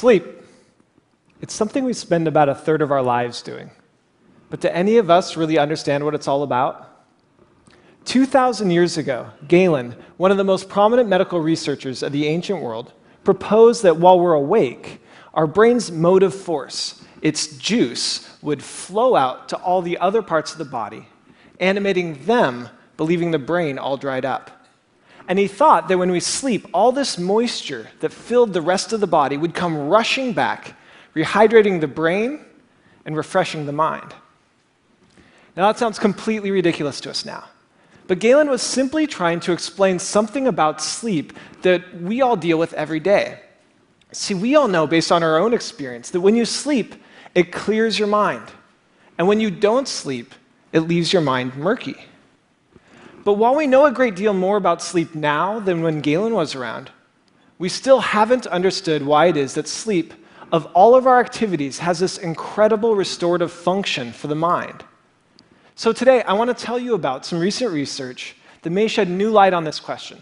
Sleep. It's something we spend about a third of our lives doing. But do any of us really understand what it's all about? 2,000 years ago, Galen, one of the most prominent medical researchers of the ancient world, proposed that while we're awake, our brain's motive force, its juice, would flow out to all the other parts of the body, animating them, believing the brain all dried up. And he thought that when we sleep, all this moisture that filled the rest of the body would come rushing back, rehydrating the brain and refreshing the mind. Now that sounds completely ridiculous to us now. But Galen was simply trying to explain something about sleep that we all deal with every day. See, we all know based on our own experience that when you sleep, it clears your mind. And when you don't sleep, it leaves your mind murky. But while we know a great deal more about sleep now than when Galen was around, we still haven't understood why it is that sleep, of all of our activities, has this incredible restorative function for the mind. So today, I want to tell you about some recent research that may shed new light on this question.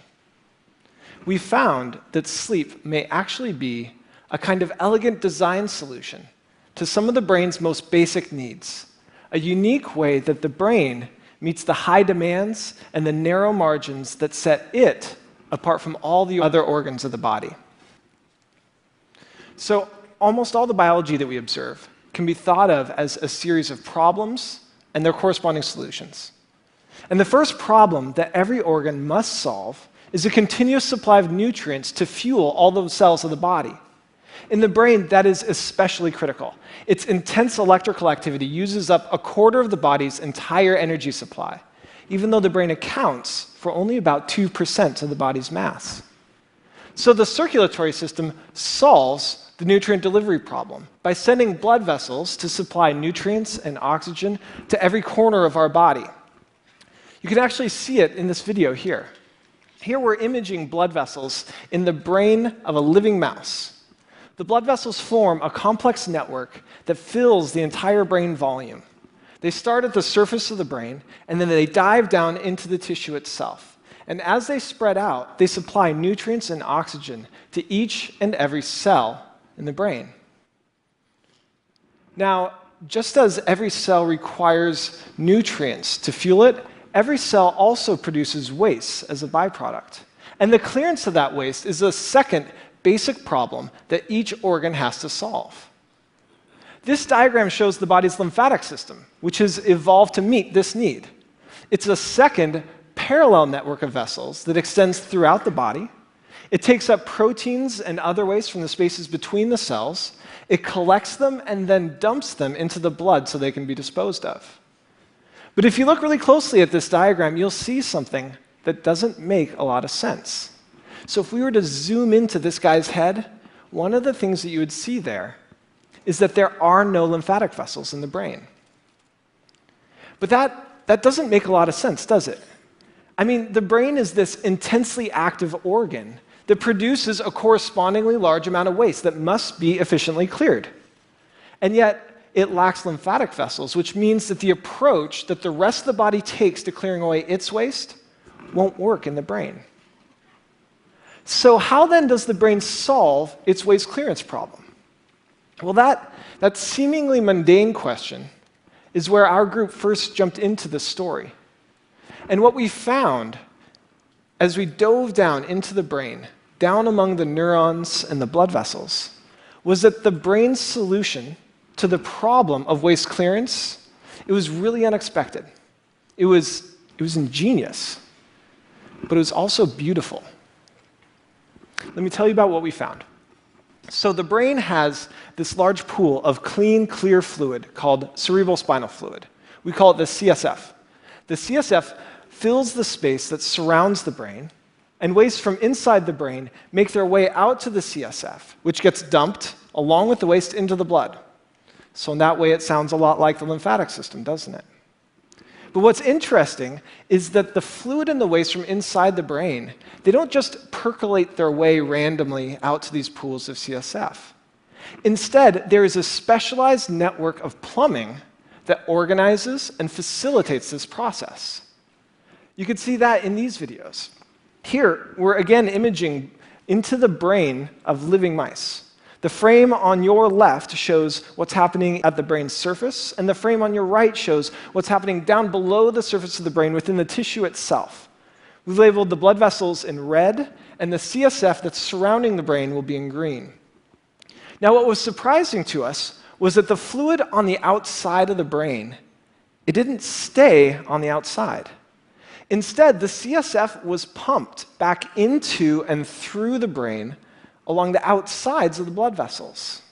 We found that sleep may actually be a kind of elegant design solution to some of the brain's most basic needs, a unique way that the brain meets the high demands and the narrow margins that set it apart from all the other organs of the body. So almost all the biology that we observe can be thought of as a series of problems and their corresponding solutions. And the first problem that every organ must solve is a continuous supply of nutrients to fuel all the cells of the body. In the brain, that is especially critical. Its intense electrical activity uses up a quarter of the body's entire energy supply, even though the brain accounts for only about 2% of the body's mass. So the circulatory system solves the nutrient delivery problem by sending blood vessels to supply nutrients and oxygen to every corner of our body. You can actually see it in this video here. Here we're imaging blood vessels in the brain of a living mouse. The blood vessels form a complex network that fills the entire brain volume. They start at the surface of the brain, and then they dive down into the tissue itself. And as they spread out, they supply nutrients and oxygen to each and every cell in the brain. Now, just as every cell requires nutrients to fuel it, every cell also produces waste as a byproduct. And the clearance of that waste is a second basic problem that each organ has to solve. This diagram shows the body's lymphatic system, which has evolved to meet this need. It's a second parallel network of vessels that extends throughout the body. It takes up proteins and other waste from the spaces between the cells. It collects them and then dumps them into the blood so they can be disposed of. But if you look really closely at this diagram, you'll see something that doesn't make a lot of sense. So if we were to zoom into this guy's head, one of the things that you would see there is that there are no lymphatic vessels in the brain. But that doesn't make a lot of sense, does it? I mean, the brain is this intensely active organ that produces a correspondingly large amount of waste that must be efficiently cleared. And yet, it lacks lymphatic vessels, which means that the approach that the rest of the body takes to clearing away its waste won't work in the brain. So how then does the brain solve its waste clearance problem? Well, that seemingly mundane question is where our group first jumped into the story. And what we found as we dove down into the brain, down among the neurons and the blood vessels, was that the brain's solution to the problem of waste clearance, it was really unexpected. It was ingenious, but it was also beautiful. Let me tell you about what we found. So the brain has this large pool of clean, clear fluid called cerebral spinal fluid. We call it the CSF. The CSF fills the space that surrounds the brain, and waste from inside the brain make their way out to the CSF, which gets dumped along with the waste into the blood. So in that way, it sounds a lot like the lymphatic system, doesn't it? But what's interesting is that the fluid and the waste from inside the brain, they don't just percolate their way randomly out to these pools of CSF. Instead, there is a specialized network of plumbing that organizes and facilitates this process. You can see that in these videos. Here, we're again imaging into the brain of living mice. The frame on your left shows what's happening at the brain's surface, and the frame on your right shows what's happening down below the surface of the brain within the tissue itself. We've labeled the blood vessels in red, and the CSF that's surrounding the brain will be in green. Now, what was surprising to us was that the fluid on the outside of the brain, it didn't stay on the outside. Instead, the CSF was pumped back into and through the brain along the outsides of the blood vessels.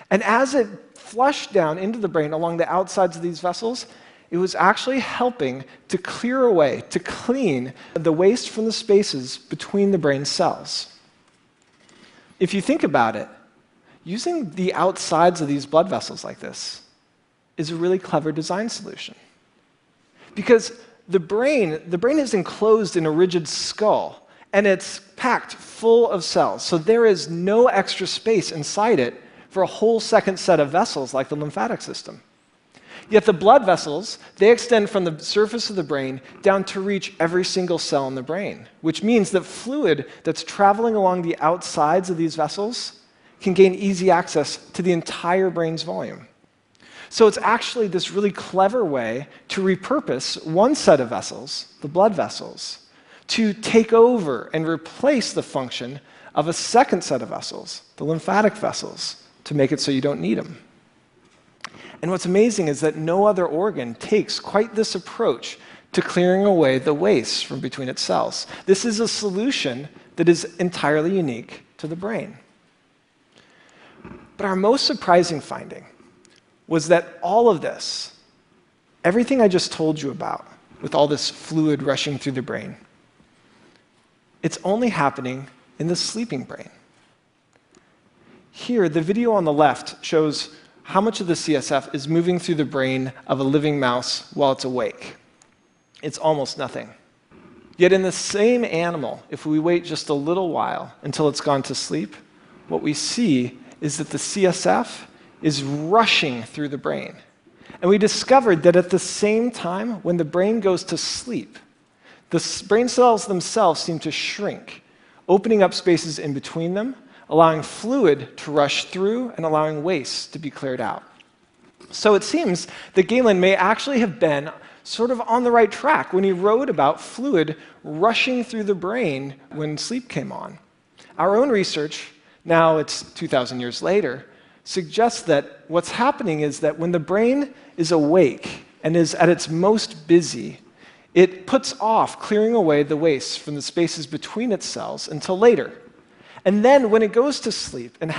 And as it flushed down into the brain along the outsides of these vessels, it was actually helping to clear away, to clean the waste from the spaces between the brain cells. If you think about it, using the outsides of these blood vessels like this is a really clever design solution. Because the brain is enclosed in a rigid skull, and it's packed full of cells, so there is no extra space inside it for a whole second set of vessels like the lymphatic system. Yet the blood vessels, they extend from the surface of the brain down to reach every single cell in the brain, which means that fluid that's traveling along the outsides of these vessels can gain easy access to the entire brain's volume. So it's actually this really clever way to repurpose one set of vessels, the blood vessels, to take over and replace the function of a second set of vessels, the lymphatic vessels, to make it so you don't need them. And what's amazing is that no other organ takes quite this approach to clearing away the waste from between its cells. This is a solution that is entirely unique to the brain. But our most surprising finding was that all of this, everything I just told you about, with all this fluid rushing through the brain, it's only happening in the sleeping brain. Here, the video on the left shows how much of the CSF is moving through the brain of a living mouse while it's awake. It's almost nothing. Yet in the same animal, if we wait just a little while until it's gone to sleep, what we see is that the CSF is rushing through the brain. And we discovered that at the same time, when the brain goes to sleep, the brain cells themselves seem to shrink, opening up spaces in between them, allowing fluid to rush through and allowing waste to be cleared out. So it seems that Galen may actually have been sort of on the right track when he wrote about fluid rushing through the brain when sleep came on. Our own research, now it's 2,000 years later, suggests that what's happening is that when the brain is awake and is at its most busy, it puts off clearing away the waste from the spaces between its cells until later. And then when it goes to sleep and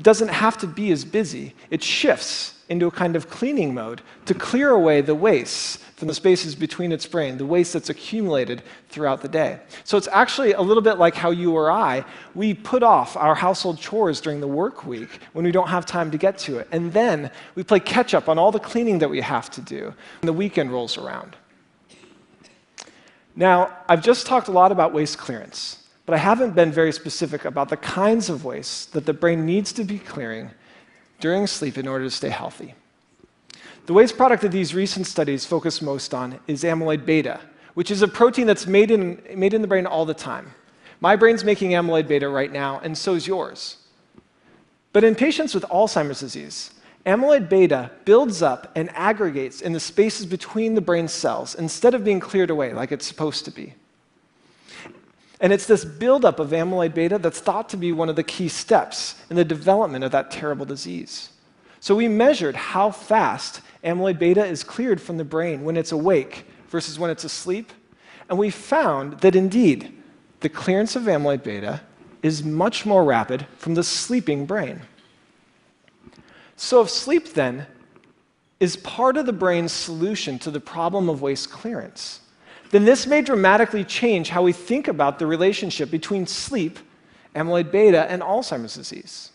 doesn't have to be as busy, it shifts into a kind of cleaning mode to clear away the waste from the spaces between its brain, the waste that's accumulated throughout the day. So it's actually a little bit like how you or I, we put off our household chores during the work week when we don't have time to get to it. And then we play catch up on all the cleaning that we have to do when the weekend rolls around. Now, I've just talked a lot about waste clearance, but I haven't been very specific about the kinds of waste that the brain needs to be clearing during sleep in order to stay healthy. The waste product that these recent studies focus most on is amyloid beta, which is a protein that's made in the brain all the time. My brain's making amyloid beta right now, and so is yours. But in patients with Alzheimer's disease, amyloid beta builds up and aggregates in the spaces between the brain cells instead of being cleared away like it's supposed to be. And it's this buildup of amyloid beta that's thought to be one of the key steps in the development of that terrible disease. So we measured how fast amyloid beta is cleared from the brain when it's awake versus when it's asleep, and we found that indeed, the clearance of amyloid beta is much more rapid from the sleeping brain. So if sleep, then, is part of the brain's solution to the problem of waste clearance, then this may dramatically change how we think about the relationship between sleep, amyloid beta, and Alzheimer's disease.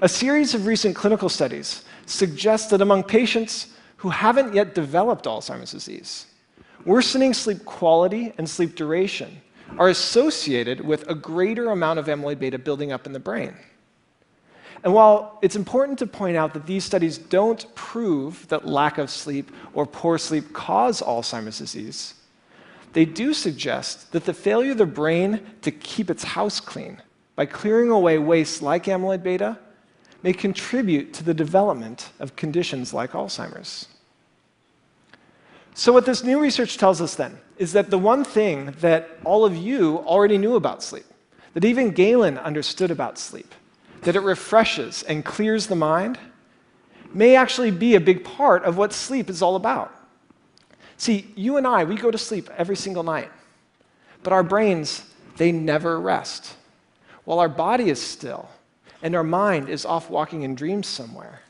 A series of recent clinical studies suggests that among patients who haven't yet developed Alzheimer's disease, worsening sleep quality and sleep duration are associated with a greater amount of amyloid beta building up in the brain. And while it's important to point out that these studies don't prove that lack of sleep or poor sleep cause Alzheimer's disease, they do suggest that the failure of the brain to keep its house clean by clearing away waste like amyloid beta, may contribute to the development of conditions like Alzheimer's. So what this new research tells us then is that the one thing that all of you already knew about sleep, that even Galen understood about sleep, that it refreshes and clears the mind, may actually be a big part of what sleep is all about. See, you and I, we go to sleep every single night, but our brains, they never rest. While our body is still and our mind is off walking in dreams somewhere,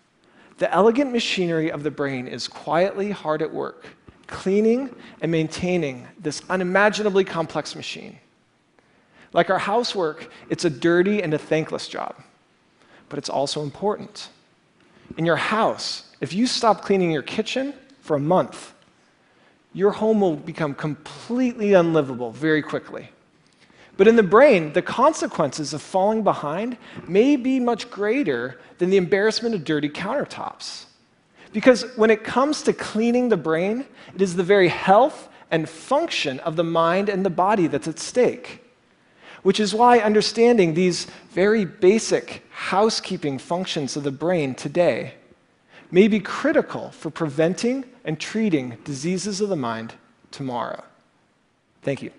the elegant machinery of the brain is quietly hard at work, cleaning and maintaining this unimaginably complex machine. Like our housework, it's a dirty and a thankless job, but it's also important. In your house, if you stop cleaning your kitchen for a month, your home will become completely unlivable very quickly. But in the brain, the consequences of falling behind may be much greater than the embarrassment of dirty countertops. Because when it comes to cleaning the brain, it is the very health and function of the mind and the body that's at stake. Which is why understanding these very basic housekeeping functions of the brain today may be critical for preventing and treating diseases of the mind tomorrow. Thank you.